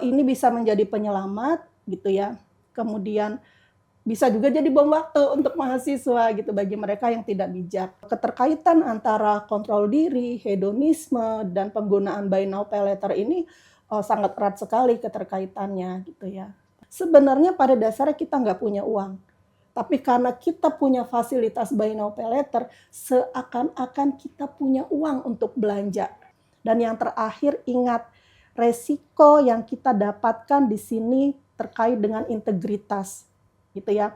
ini bisa menjadi penyelamat gitu ya. Kemudian bisa juga jadi bom waktu untuk mahasiswa gitu bagi mereka yang tidak bijak. Keterkaitan antara kontrol diri, hedonisme, dan penggunaan buy now pay later ini sangat erat sekali keterkaitannya gitu ya. Sebenarnya pada dasarnya kita nggak punya uang, tapi karena kita punya fasilitas buy now pay later, seakan-akan kita punya uang untuk belanja. Dan yang terakhir ingat, resiko yang kita dapatkan di sini terkait dengan integritas gitu ya.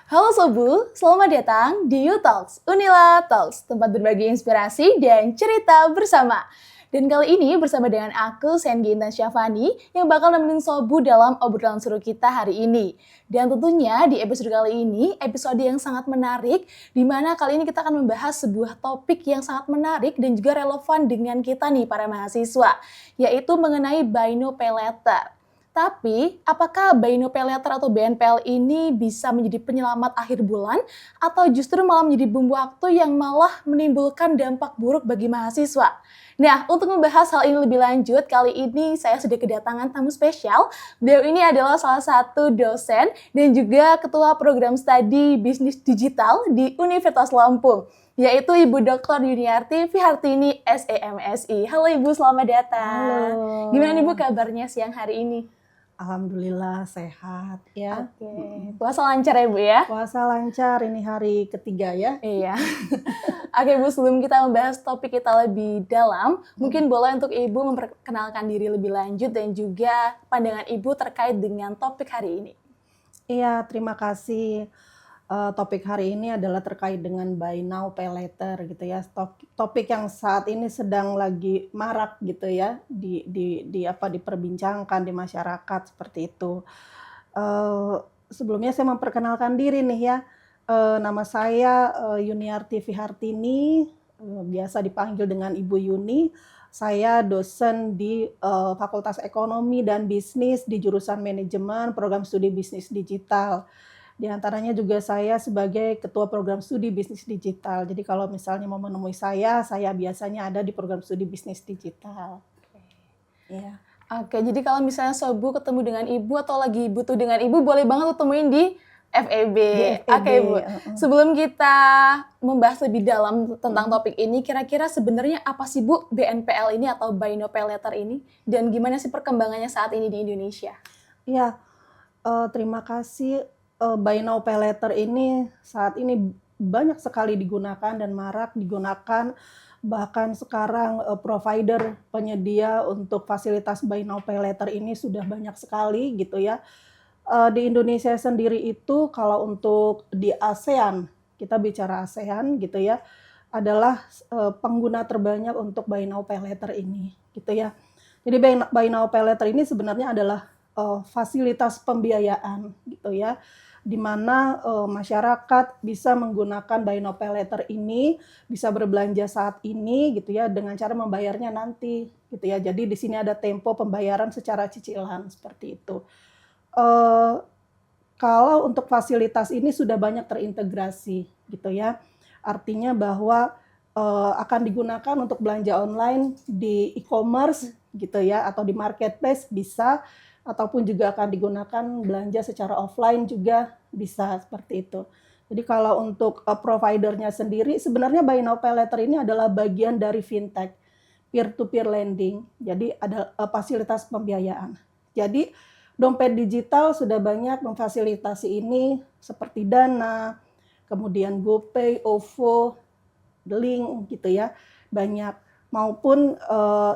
Halo Sobu, selamat datang di U-Talks, Unila Talks, tempat berbagi inspirasi dan cerita bersama. Dan kali ini bersama dengan aku, Senggi Intan Syafani, yang bakal nemenin Sobu dalam obrolan seru kita hari ini. Dan tentunya di episode kali ini, episode yang sangat menarik, di mana kali ini kita akan membahas sebuah topik yang sangat menarik dan juga relevan dengan kita nih para mahasiswa, yaitu mengenai buy now pay later. Tapi, apakah buy now pay later atau BNPL ini bisa menjadi penyelamat akhir bulan atau justru malah menjadi bom waktu yang malah menimbulkan dampak buruk bagi mahasiswa? Nah, untuk membahas hal ini lebih lanjut, kali ini saya sudah kedatangan tamu spesial. Beliau ini adalah salah satu dosen dan juga ketua program studi bisnis digital di Universitas Lampung, yaitu Ibu Dr. Yuniarti Fihartini SEMSI. Halo Ibu, selamat datang. Halo. Gimana Ibu kabarnya siang hari ini? Alhamdulillah sehat ya. Oke. Puasa lancar ya Bu ya? Puasa lancar, ini hari ketiga ya. Iya. Oke Bu, sebelum kita membahas topik kita lebih dalam, mungkin boleh untuk Ibu memperkenalkan diri lebih lanjut dan juga pandangan Ibu terkait dengan topik hari ini. Iya, terima kasih. Topik hari ini adalah terkait dengan buy now pay later gitu ya. Topik yang saat ini sedang lagi marak gitu ya diperbincangkan di masyarakat seperti itu. Sebelumnya saya memperkenalkan diri nih ya. Nama saya Yuniarti Fihartini, biasa dipanggil dengan Ibu Yuni. Saya dosen di Fakultas Ekonomi dan Bisnis di jurusan Manajemen Program Studi Bisnis Digital. Di antaranya juga saya sebagai ketua program studi bisnis digital. Jadi kalau misalnya mau menemui saya biasanya ada di program studi bisnis digital. Ya. Oke, jadi kalau misalnya Sobu ketemu dengan Ibu atau lagi butuh dengan Ibu, boleh banget temuin di FEB. Oke Bu, sebelum kita membahas lebih dalam tentang topik ini, kira-kira sebenarnya apa sih Bu BNPL ini atau buy now pay later ini? Dan gimana sih perkembangannya saat ini di Indonesia? Ya, terima kasih. Buy now pay later ini saat ini banyak sekali digunakan dan marak digunakan, bahkan sekarang provider penyedia untuk fasilitas buy now pay later ini sudah banyak sekali gitu ya. Di Indonesia sendiri itu kalau untuk di ASEAN, kita bicara ASEAN gitu ya, adalah pengguna terbanyak untuk buy now pay later ini gitu ya. Jadi buy now pay later ini sebenarnya adalah fasilitas pembiayaan gitu ya, di mana masyarakat bisa menggunakan buy now pay later ini, bisa berbelanja saat ini gitu ya, dengan cara membayarnya nanti gitu ya. Jadi di sini ada tempo pembayaran secara cicilan seperti itu. Kalau untuk fasilitas ini sudah banyak terintegrasi gitu ya, artinya bahwa akan digunakan untuk belanja online di e-commerce gitu ya, atau di marketplace bisa, ataupun juga akan digunakan belanja secara offline juga bisa seperti itu. Jadi kalau untuk providernya sendiri, sebenarnya buy now pay later ini adalah bagian dari fintech, peer-to-peer lending. Jadi ada fasilitas pembiayaan. Jadi dompet digital sudah banyak memfasilitasi ini seperti Dana, kemudian GoPay, OVO, Link gitu ya, banyak. Maupun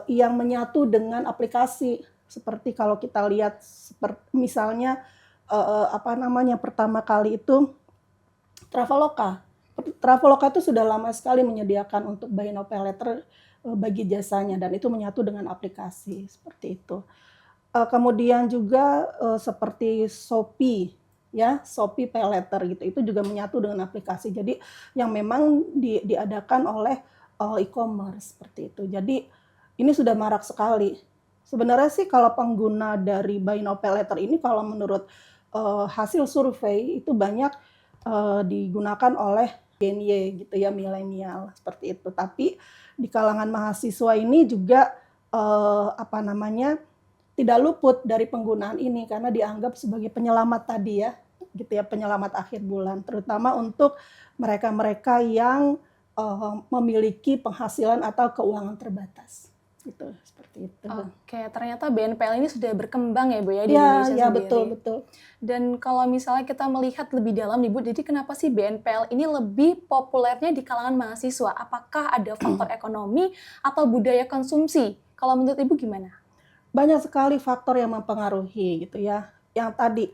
yang menyatu dengan aplikasi. Seperti kalau kita lihat misalnya pertama kali itu Traveloka. Traveloka itu sudah lama sekali menyediakan untuk buy now pay later bagi jasanya, dan itu menyatu dengan aplikasi seperti itu. Kemudian juga seperti Shopee ya, Shopee Pay Later gitu, itu juga menyatu dengan aplikasi. Jadi yang memang diadakan oleh e-commerce seperti itu. Jadi ini sudah marak sekali. Sebenarnya sih kalau pengguna dari buy now pay later ini, kalau menurut hasil survei itu banyak digunakan oleh Gen Y gitu ya, milenial seperti itu. Tapi di kalangan mahasiswa ini juga tidak luput dari penggunaan ini karena dianggap sebagai penyelamat tadi ya, gitu ya, penyelamat akhir bulan, terutama untuk mereka-mereka yang memiliki penghasilan atau keuangan terbatas. Gitu, seperti itu. Oke, ternyata BNPL ini sudah berkembang ya Bu ya di Ya, Indonesia ya, sendiri. betul. Dan kalau misalnya kita melihat lebih dalam nih Bu, jadi kenapa sih BNPL ini lebih populernya di kalangan mahasiswa? Apakah ada faktor ekonomi atau budaya konsumsi? Kalau menurut Ibu gimana? Banyak sekali faktor yang mempengaruhi gitu ya. Yang tadi,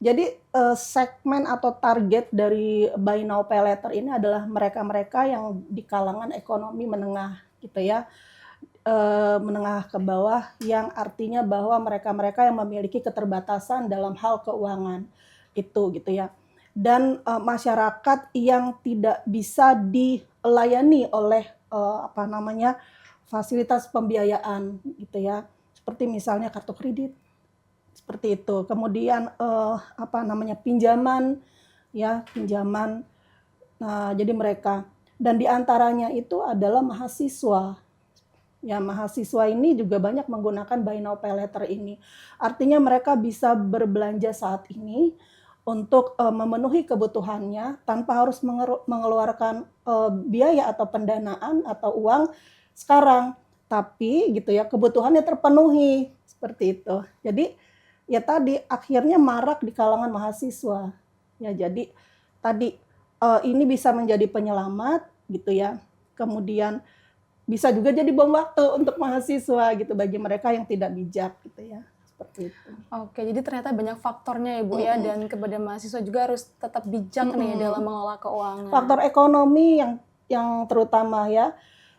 jadi segmen atau target dari buy now pay later ini adalah mereka-mereka yang di kalangan ekonomi menengah gitu ya. Menengah ke bawah, yang artinya bahwa mereka-mereka yang memiliki keterbatasan dalam hal keuangan itu gitu ya. Dan masyarakat yang tidak bisa dilayani oleh fasilitas pembiayaan gitu ya. Seperti misalnya kartu kredit seperti itu. Kemudian pinjaman ya, pinjaman. Nah, jadi mereka, dan diantaranya itu adalah mahasiswa. Ya, mahasiswa ini juga banyak menggunakan buy now pay later ini. Artinya mereka bisa berbelanja saat ini untuk memenuhi kebutuhannya tanpa harus mengeluarkan biaya atau pendanaan atau uang sekarang. Tapi gitu ya, kebutuhannya terpenuhi seperti itu. Jadi ya tadi akhirnya marak di kalangan mahasiswa. Ya, jadi tadi ini bisa menjadi penyelamat gitu ya. Kemudian bisa juga jadi bom waktu untuk mahasiswa gitu bagi mereka yang tidak bijak gitu ya, seperti itu. Oke, jadi ternyata banyak faktornya ya Bu ya, dan kepada mahasiswa juga harus tetap bijak nih dalam mengelola keuangan. Faktor ekonomi yang terutama ya,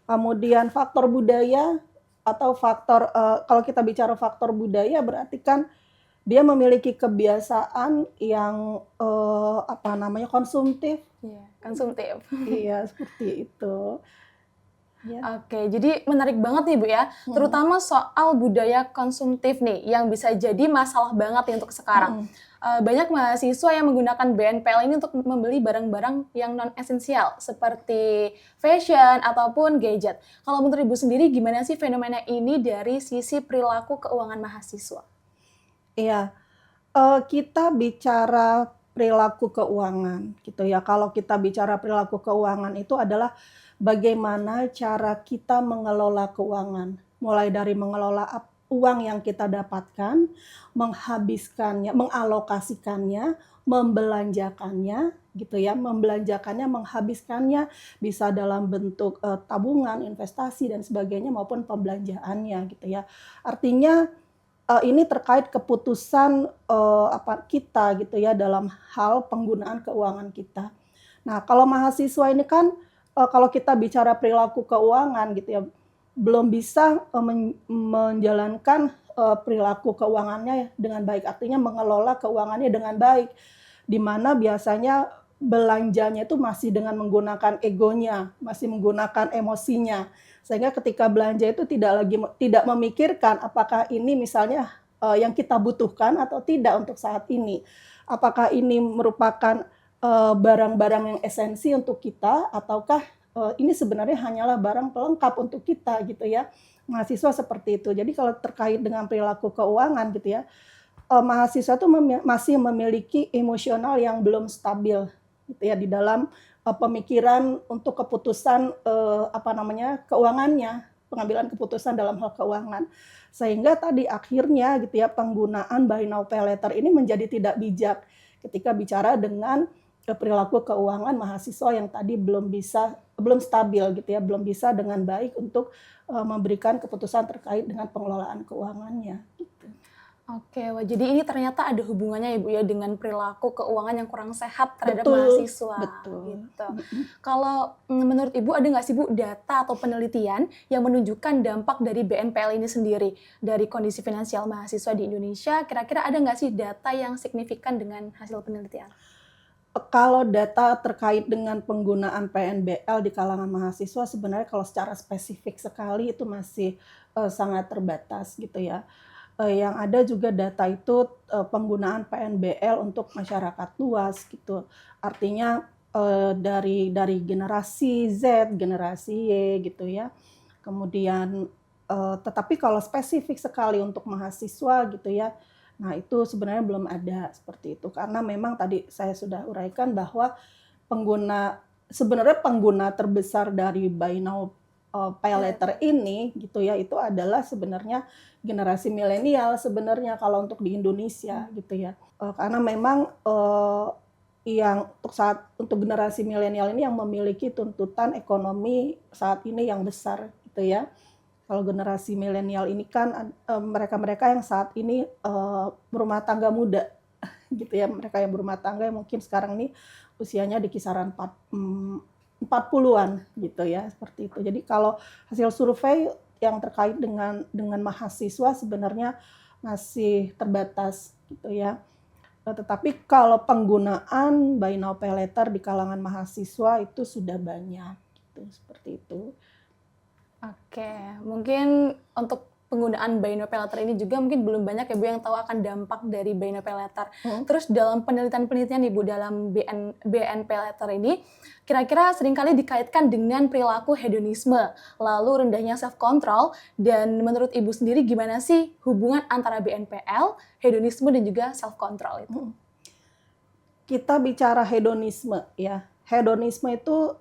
kemudian faktor budaya atau faktor kalau kita bicara faktor budaya berarti kan dia memiliki kebiasaan yang konsumtif. Iya, konsumtif. Iya, seperti itu. Ya. Oke, jadi menarik banget nih Bu ya, terutama soal budaya konsumtif nih, yang bisa jadi masalah banget nih untuk sekarang. Banyak mahasiswa yang menggunakan BNPL ini untuk membeli barang-barang yang non-esensial, seperti fashion ataupun gadget. Kalau menurut Ibu sendiri, gimana sih fenomena ini dari sisi perilaku keuangan mahasiswa? Iya, kita bicara perilaku keuangan gitu ya. Kalau kita bicara perilaku keuangan itu adalah bagaimana cara kita mengelola keuangan. Mulai dari mengelola uang yang kita dapatkan, menghabiskannya, mengalokasikannya, membelanjakannya gitu ya. Membelanjakannya, menghabiskannya bisa dalam bentuk tabungan, investasi dan sebagainya maupun pembelanjaannya gitu ya. Artinya ini terkait keputusan kita gitu ya dalam hal penggunaan keuangan kita. Nah, kalau mahasiswa ini kan kalau kita bicara perilaku keuangan gitu ya, belum bisa menjalankan perilaku keuangannya dengan baik, artinya mengelola keuangannya dengan baik, di mana biasanya belanjanya itu masih dengan menggunakan egonya, masih menggunakan emosinya. Sehingga ketika belanja itu tidak memikirkan apakah ini misalnya yang kita butuhkan atau tidak untuk saat ini. Apakah ini merupakan barang-barang yang esensi untuk kita ataukah ini sebenarnya hanyalah barang pelengkap untuk kita gitu ya. Mahasiswa seperti itu. Jadi kalau terkait dengan perilaku keuangan gitu ya, mahasiswa itu masih memiliki emosional yang belum stabil gitu ya di dalam pemikiran untuk keputusan keuangannya, pengambilan keputusan dalam hal keuangan. Sehingga tadi akhirnya gitu ya penggunaan buy now pay later ini menjadi tidak bijak ketika bicara dengan perilaku keuangan mahasiswa yang tadi belum stabil gitu ya, belum bisa dengan baik untuk memberikan keputusan terkait dengan pengelolaan keuangannya gitu. Oke, wah jadi ini ternyata ada hubungannya Ibu ya dengan perilaku keuangan yang kurang sehat terhadap Betul, mahasiswa. betul. Gitu. Kalau menurut Ibu ada nggak sih Bu data atau penelitian yang menunjukkan dampak dari BNPL ini sendiri dari kondisi finansial mahasiswa di Indonesia? Kira-kira ada nggak sih data yang signifikan dengan hasil penelitian? Kalau data terkait dengan penggunaan PNBL di kalangan mahasiswa sebenarnya kalau secara spesifik sekali itu masih sangat terbatas gitu ya. Yang ada juga data itu penggunaan PNBL untuk masyarakat luas gitu. Artinya dari generasi Z, generasi Y gitu ya. Kemudian tetapi kalau spesifik sekali untuk mahasiswa gitu ya, nah itu sebenarnya belum ada seperti itu. Karena memang tadi saya sudah uraikan bahwa sebenarnya pengguna terbesar dari buy now pay later ini gitu ya, itu adalah sebenarnya generasi milenial sebenarnya kalau untuk di Indonesia gitu ya. Karena memang yang untuk generasi milenial ini yang memiliki tuntutan ekonomi saat ini yang besar gitu ya. Kalau generasi milenial ini kan mereka-mereka yang saat ini berumah tangga muda gitu ya. Mereka yang berumah tangga yang mungkin sekarang ini usianya di kisaran 40-an gitu ya, seperti itu. Jadi kalau hasil survei yang terkait dengan mahasiswa sebenarnya masih terbatas gitu ya. Tetapi kalau penggunaan buy now pay later di kalangan mahasiswa itu sudah banyak gitu, seperti itu. Oke, mungkin untuk penggunaan buy now pay later ini juga mungkin belum banyak ya Bu yang tahu akan dampak dari buy now pay later. Terus dalam penelitian-penelitian Ibu dalam BN pay later ini, kira-kira seringkali dikaitkan dengan perilaku hedonisme, lalu rendahnya self control, dan menurut Ibu sendiri gimana sih hubungan antara BNPL, hedonisme dan juga self control itu? Kita bicara hedonisme ya. Hedonisme itu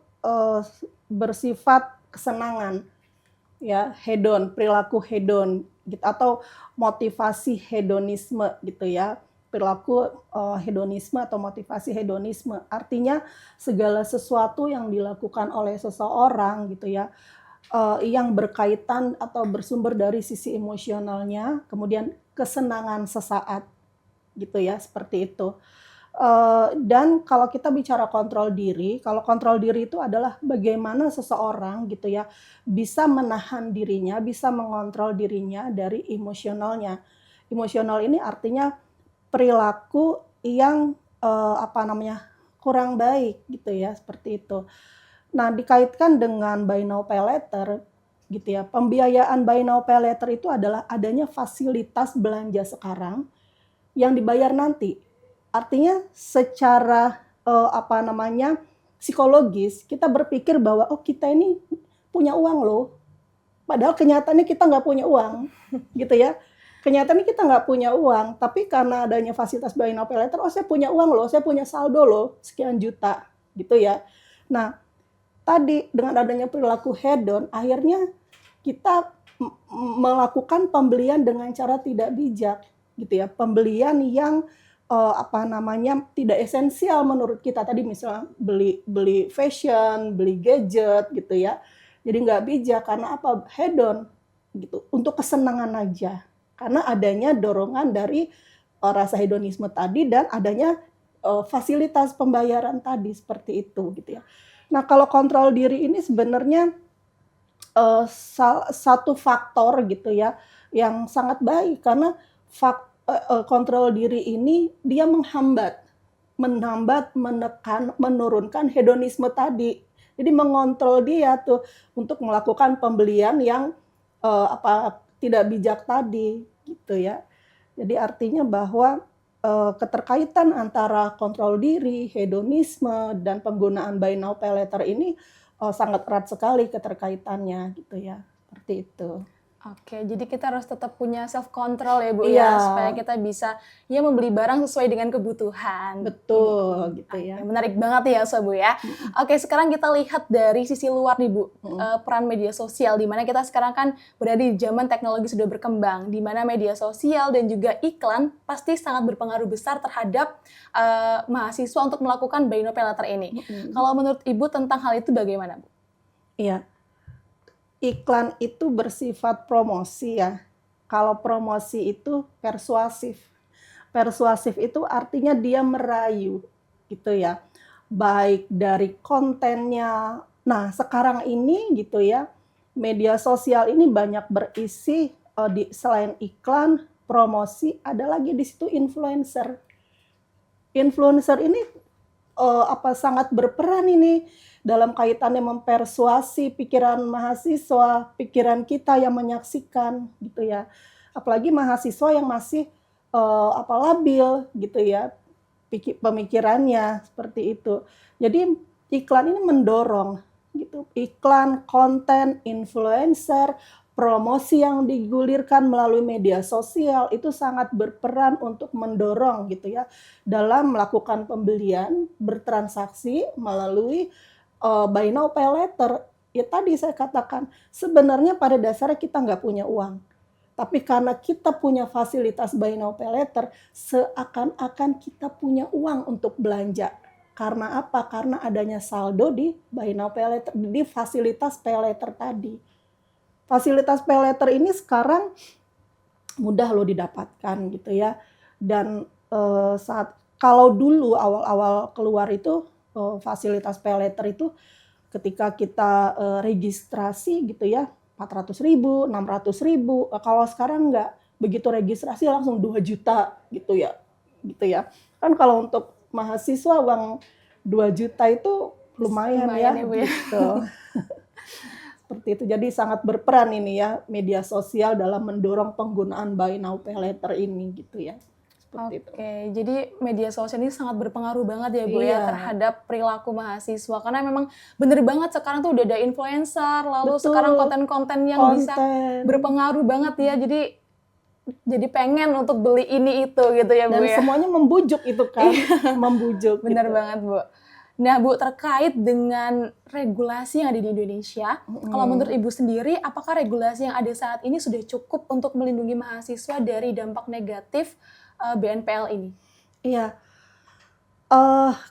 bersifat kesenangan. Ya, hedon, perilaku hedon gitu, atau motivasi hedonisme gitu ya. Perilaku hedonisme atau motivasi hedonisme artinya segala sesuatu yang dilakukan oleh seseorang gitu ya, yang berkaitan atau bersumber dari sisi emosionalnya, kemudian kesenangan sesaat gitu ya, seperti itu. Dan kalau kita bicara kontrol diri, kalau kontrol diri itu adalah bagaimana seseorang gitu ya bisa menahan dirinya, bisa mengontrol dirinya dari emosionalnya. Emosional ini artinya perilaku yang kurang baik gitu ya, seperti itu. Nah, dikaitkan dengan buy now pay later gitu ya. Pembiayaan buy now pay later itu adalah adanya fasilitas belanja sekarang yang dibayar nanti. Artinya secara psikologis kita berpikir bahwa oh kita ini punya uang loh, padahal kenyataannya kita nggak punya uang, gitu ya. Kenyataannya kita nggak punya uang, tapi karena adanya fasilitas buy now pay later, oh saya punya uang loh, saya punya saldo loh, sekian juta, gitu ya. Nah, tadi dengan adanya perilaku hedon, akhirnya kita melakukan pembelian dengan cara tidak bijak, gitu ya. Pembelian yang tidak esensial menurut kita. Tadi misalnya beli fashion, beli gadget gitu ya. Jadi nggak bijak karena apa? Hedon gitu, untuk kesenangan aja. Karena adanya dorongan dari rasa hedonisme tadi dan adanya fasilitas pembayaran tadi seperti itu gitu ya. Nah, kalau kontrol diri ini sebenarnya satu faktor gitu ya yang sangat baik karena kontrol diri ini dia menghambat, menekan, menurunkan hedonisme tadi. Jadi mengontrol dia tuh untuk melakukan pembelian yang tidak bijak tadi, gitu ya. Jadi artinya bahwa keterkaitan antara kontrol diri, hedonisme, dan penggunaan buy now pay later ini sangat erat sekali keterkaitannya, gitu ya. Seperti itu. Oke, jadi kita harus tetap punya self control ya Bu Iya. ya, supaya kita bisa ya membeli barang sesuai dengan kebutuhan. Betul, gitu ya. Menarik banget ya so Bu ya. Oke, sekarang kita lihat dari sisi luar nih Bu, peran media sosial, di mana kita sekarang kan berada di zaman teknologi sudah berkembang, di mana media sosial dan juga iklan pasti sangat berpengaruh besar terhadap mahasiswa untuk melakukan buy now pay later ini. Kalau menurut Ibu tentang hal itu bagaimana Bu? Iya. Iklan itu bersifat promosi ya. Kalau promosi itu persuasif. Persuasif itu artinya dia merayu gitu ya. Baik dari kontennya. Nah, sekarang ini gitu ya, media sosial ini banyak berisi selain iklan, promosi, ada lagi di situ influencer. Influencer ini sangat berperan ini dalam kaitannya mempersuasi pikiran mahasiswa, pikiran kita yang menyaksikan gitu ya. Apalagi mahasiswa yang masih labil gitu ya pemikirannya seperti itu. Jadi iklan ini mendorong gitu. Iklan, konten, influencer, promosi yang digulirkan melalui media sosial itu sangat berperan untuk mendorong gitu ya dalam melakukan pembelian, bertransaksi melalui buy now pay later. Ya tadi saya katakan sebenarnya pada dasarnya kita nggak punya uang. Tapi karena kita punya fasilitas buy now pay later, seakan-akan kita punya uang untuk belanja. Karena apa? Karena adanya saldo di buy now pay later, di fasilitas pay later tadi. Fasilitas pay later ini sekarang mudah loh didapatkan gitu ya. Dan saat kalau dulu awal-awal keluar itu fasilitas pay later itu ketika kita registrasi gitu ya 400.000, 600.000. Kalau sekarang enggak, begitu registrasi langsung 2 juta gitu ya. Gitu ya. Kan kalau untuk mahasiswa uang 2 juta itu lumayan ya, ya, Bu, ya. gitu. Seperti itu. Jadi sangat berperan ini ya media sosial dalam mendorong penggunaan buy now pay later ini gitu ya. Seperti itu. Oke, jadi media sosial ini sangat berpengaruh banget ya Bu ya Iya. terhadap perilaku mahasiswa karena memang bener banget sekarang tuh udah ada influencer, lalu Betul. sekarang konten-konten yang bisa Konten. berpengaruh banget ya. Jadi pengen untuk beli ini itu gitu ya Bu Dan ya. semuanya membujuk itu kan, membujuk. Bener gitu. banget Bu. Nah Bu, terkait dengan regulasi yang ada di Indonesia, kalau menurut Ibu sendiri, apakah regulasi yang ada saat ini sudah cukup untuk melindungi mahasiswa dari dampak negatif BNPL ini? Iya.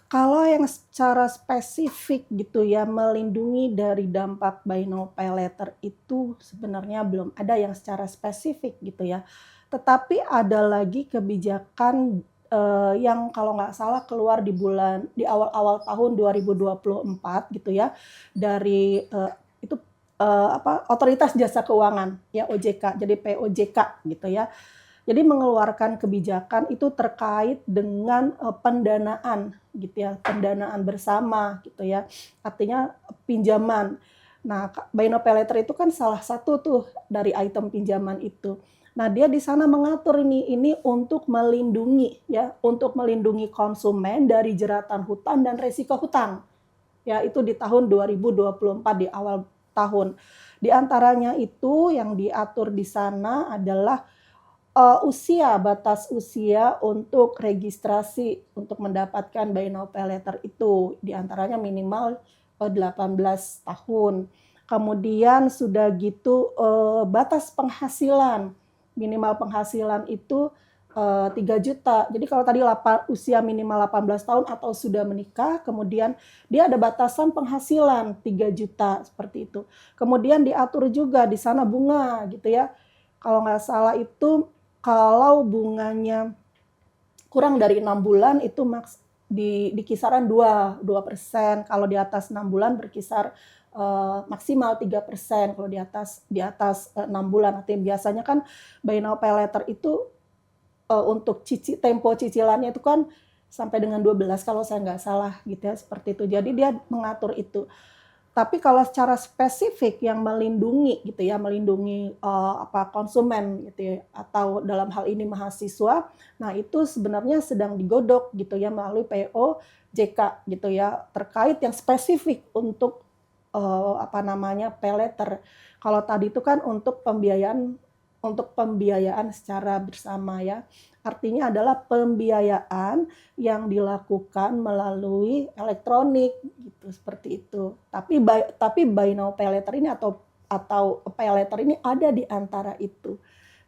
Kalau yang secara spesifik gitu ya, melindungi dari dampak buy now pay later itu sebenarnya belum ada yang secara spesifik gitu ya. Tetapi ada lagi kebijakan yang kalau nggak salah keluar di awal-awal tahun 2024 gitu ya, dari itu Otoritas Jasa Keuangan ya, OJK, jadi POJK gitu ya. Jadi mengeluarkan kebijakan itu terkait dengan pendanaan gitu ya, pendanaan bersama gitu ya. Artinya pinjaman. Nah, buy now pay later itu kan salah satu tuh dari item pinjaman itu. Nah, dia di sana mengatur ini untuk melindungi ya, untuk melindungi konsumen dari jeratan hutang dan resiko hutang. Ya, itu di tahun 2024 di awal tahun. Di antaranya itu yang diatur di sana adalah batas usia untuk registrasi untuk mendapatkan buy now pay later itu diantaranya minimal 18 tahun. Kemudian sudah gitu batas penghasilan, minimal penghasilan itu 3 juta. Jadi kalau tadi usia minimal 18 tahun atau sudah menikah, kemudian dia ada batasan penghasilan 3 juta seperti itu. Kemudian diatur juga di sana bunga gitu ya. Kalau nggak salah itu kalau bunganya kurang dari 6 bulan itu di kisaran 2%. Kalau di atas 6 bulan berkisar maksimal 3%. Kalau di atas 6 bulan. Artinya biasanya kan buy now pay later itu untuk tempo cicilannya itu kan sampai dengan 12 kalau saya nggak salah gitu ya, seperti itu. Jadi dia mengatur itu. Tapi kalau secara spesifik yang melindungi gitu ya, melindungi konsumen gitu ya, atau dalam hal ini mahasiswa, nah itu sebenarnya sedang digodok gitu ya melalui POJK gitu ya, terkait yang spesifik untuk pay later. Kalau tadi itu kan untuk pembiayaan secara bersama ya. Artinya adalah pembiayaan yang dilakukan melalui elektronik gitu, seperti itu. Tapi buy now pay later ini atau pay later ini ada di antara itu.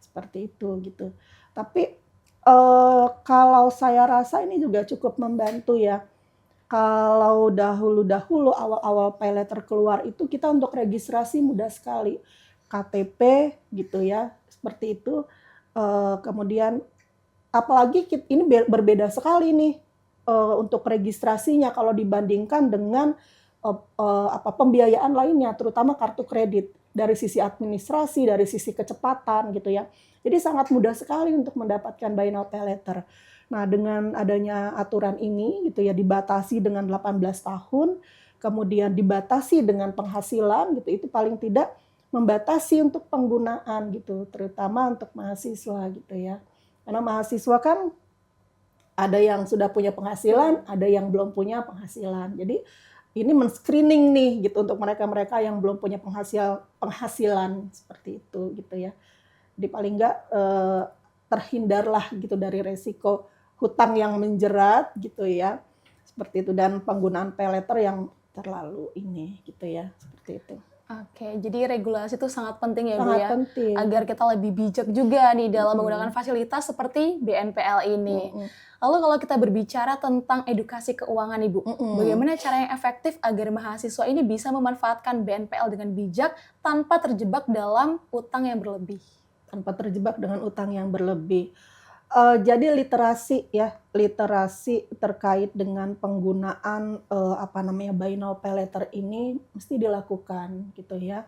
Seperti itu gitu. Tapi kalau saya rasa ini juga cukup membantu ya. Kalau dahulu awal-awal pay later keluar itu kita untuk registrasi mudah sekali. KTP gitu ya, seperti itu. Kemudian apalagi ini berbeda sekali nih untuk registrasinya kalau dibandingkan dengan pembiayaan lainnya, terutama kartu kredit. Dari sisi administrasi, dari sisi kecepatan gitu ya. Jadi sangat mudah sekali untuk mendapatkan buy now pay later. Nah, dengan adanya aturan ini gitu ya, dibatasi dengan 18 tahun, kemudian dibatasi dengan penghasilan gitu, itu paling tidak membatasi untuk penggunaan gitu, terutama untuk mahasiswa gitu ya. Karena mahasiswa kan Ada yang sudah punya penghasilan, ada yang belum punya penghasilan. Jadi ini men-screening nih gitu untuk mereka-mereka yang belum punya penghasilan seperti itu gitu ya. Jadi paling enggak terhindarlah gitu dari resiko hutang yang menjerat gitu ya. Seperti itu, dan penggunaan pay later yang terlalu ini gitu ya, seperti itu. Oke, jadi regulasi itu sangat penting ya Bu Sangat ya, penting. agar kita lebih bijak juga nih dalam menggunakan fasilitas seperti BNPL ini. Lalu kalau kita berbicara tentang edukasi keuangan nih Bu, bagaimana cara yang efektif agar mahasiswa ini bisa memanfaatkan BNPL dengan bijak tanpa terjebak dalam utang yang berlebih? Tanpa terjebak dengan utang yang berlebih. Jadi literasi terkait dengan penggunaan buy now pay later ini mesti dilakukan gitu ya.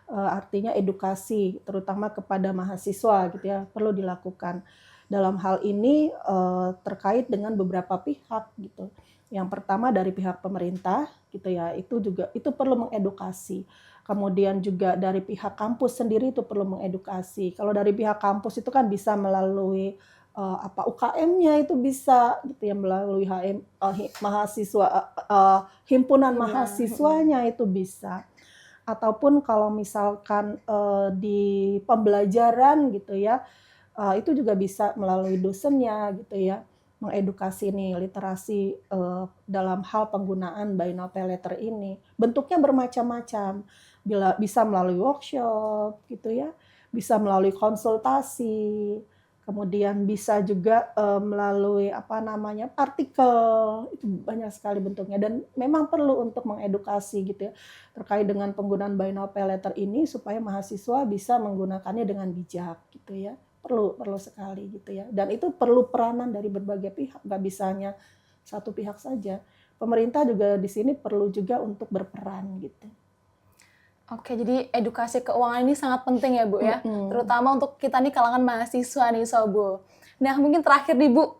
Artinya edukasi terutama kepada mahasiswa gitu ya perlu dilakukan. Dalam hal ini terkait dengan beberapa pihak gitu. Yang pertama dari pihak pemerintah gitu ya, itu perlu mengedukasi. Kemudian juga dari pihak kampus sendiri itu perlu mengedukasi. Kalau dari pihak kampus itu kan bisa melalui UKM-nya itu bisa gitu ya, melalui himpunan mahasiswanya itu bisa. Ataupun kalau misalkan di pembelajaran gitu ya, itu juga bisa melalui dosennya gitu ya, mengedukasi nih literasi dalam hal penggunaan buy now pay later ini. Bentuknya bermacam-macam, bisa melalui workshop gitu ya, bisa melalui konsultasi, kemudian bisa juga melalui artikel, itu banyak sekali bentuknya, dan memang perlu untuk mengedukasi gitu ya terkait dengan penggunaan buy now pay later ini supaya mahasiswa bisa menggunakannya dengan bijak gitu ya. Perlu sekali gitu ya, dan itu perlu peranan dari berbagai pihak, nggak bisa hanya satu pihak saja. Pemerintah juga di sini perlu juga untuk berperan gitu. Oke, jadi edukasi keuangan ini sangat penting ya Bu ya, terutama untuk kita nih kalangan mahasiswa nih Sobu. Nah mungkin terakhir nih Bu,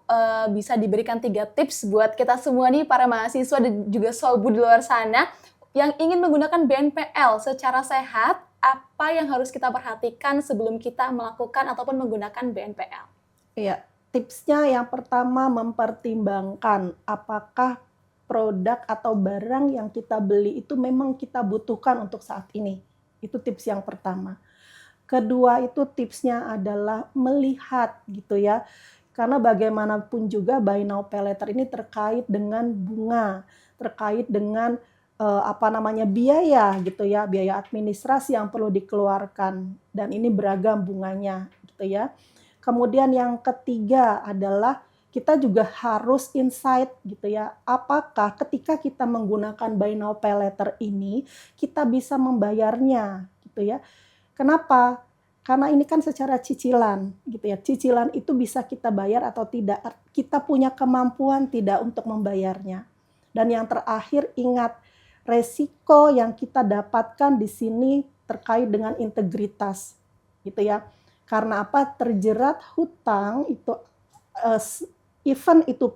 bisa diberikan 3 tips buat kita semua nih para mahasiswa dan juga Sobu di luar sana yang ingin menggunakan BNPL secara sehat, apa yang harus kita perhatikan sebelum kita melakukan ataupun menggunakan BNPL? Iya, tipsnya yang pertama mempertimbangkan apakah produk atau barang yang kita beli itu memang kita butuhkan untuk saat ini. Itu tips yang pertama. Kedua itu tipsnya adalah melihat gitu ya. Karena bagaimanapun juga buy now pay later ini terkait dengan bunga, terkait dengan biaya gitu ya, biaya administrasi yang perlu dikeluarkan, dan ini beragam bunganya gitu ya. Kemudian yang ketiga adalah kita juga harus insight gitu ya, apakah ketika kita menggunakan buy now pay later ini kita bisa membayarnya gitu ya. Kenapa? Karena ini kan secara cicilan gitu ya. Cicilan itu bisa kita bayar atau tidak. Kita punya kemampuan tidak untuk membayarnya. Dan yang terakhir, ingat resiko yang kita dapatkan di sini terkait dengan integritas gitu ya. Karena apa? Terjerat hutang itu even itu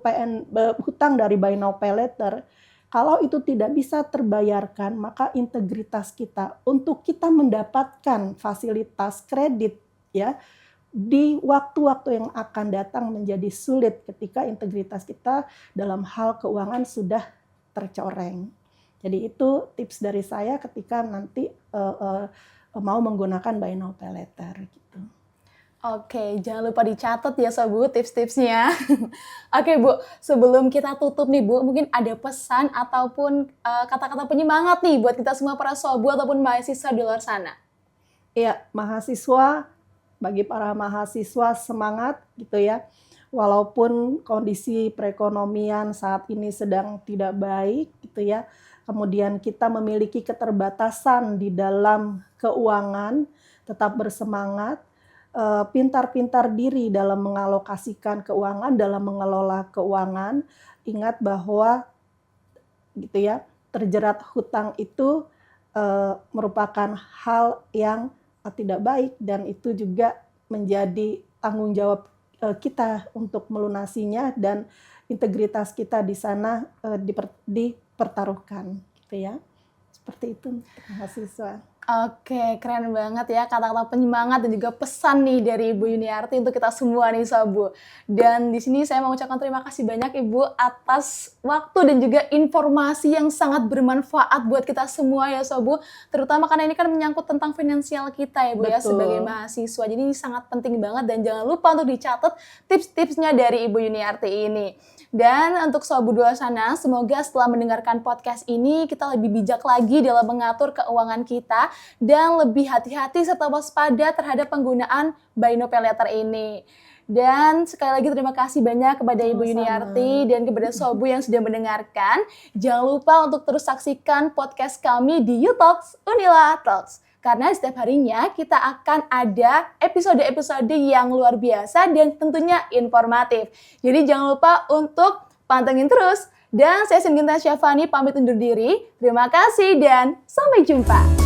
hutang dari buy now pay later, kalau itu tidak bisa terbayarkan, maka integritas kita untuk kita mendapatkan fasilitas kredit ya di waktu-waktu yang akan datang menjadi sulit ketika integritas kita dalam hal keuangan sudah tercoreng. Jadi itu tips dari saya ketika nanti mau menggunakan buy now pay later gitu. Oke, jangan lupa dicatat ya Sobu tips-tipsnya. Oke Bu, sebelum kita tutup nih Bu, mungkin ada pesan ataupun kata-kata penyemangat nih buat kita semua para Sobu ataupun mahasiswa di luar sana. Iya, bagi para mahasiswa semangat gitu ya. Walaupun kondisi perekonomian saat ini sedang tidak baik gitu ya. Kemudian kita memiliki keterbatasan di dalam keuangan, tetap bersemangat. Pintar-pintar diri dalam mengalokasikan keuangan, dalam mengelola keuangan. Ingat bahwa gitu ya, terjerat hutang itu merupakan hal yang tidak baik, dan itu juga menjadi tanggung jawab kita untuk melunasinya, dan integritas kita di sana dipertaruhkan gitu ya. Seperti itu untuk mahasiswa. Oke, keren banget ya kata-kata penyemangat dan juga pesan nih dari Ibu Yuniarti untuk kita semua nih Sobu. Dan di sini saya mau ucapkan terima kasih banyak Ibu atas waktu dan juga informasi yang sangat bermanfaat buat kita semua ya Sobu. Terutama karena ini kan menyangkut tentang finansial kita ya Bu ya Betul. sebagai mahasiswa. Jadi ini sangat penting banget dan jangan lupa untuk dicatat tips-tipsnya dari Ibu Yuniarti ini. Dan untuk Sobu Dua Sana, semoga setelah mendengarkan podcast ini kita lebih bijak lagi dalam mengatur keuangan kita dan lebih hati-hati serta waspada terhadap penggunaan buy now pay later ini. Dan sekali lagi terima kasih banyak kepada Ibu Sama-sama. Yuniarti dan kepada Sobu yang sudah mendengarkan. Jangan lupa untuk terus saksikan podcast kami di YouTalks Unila Talks. Karena setiap harinya kita akan ada episode-episode yang luar biasa dan tentunya informatif. Jadi jangan lupa untuk pantengin terus. Dan saya Singinta Syafani pamit undur diri. Terima kasih dan sampai jumpa.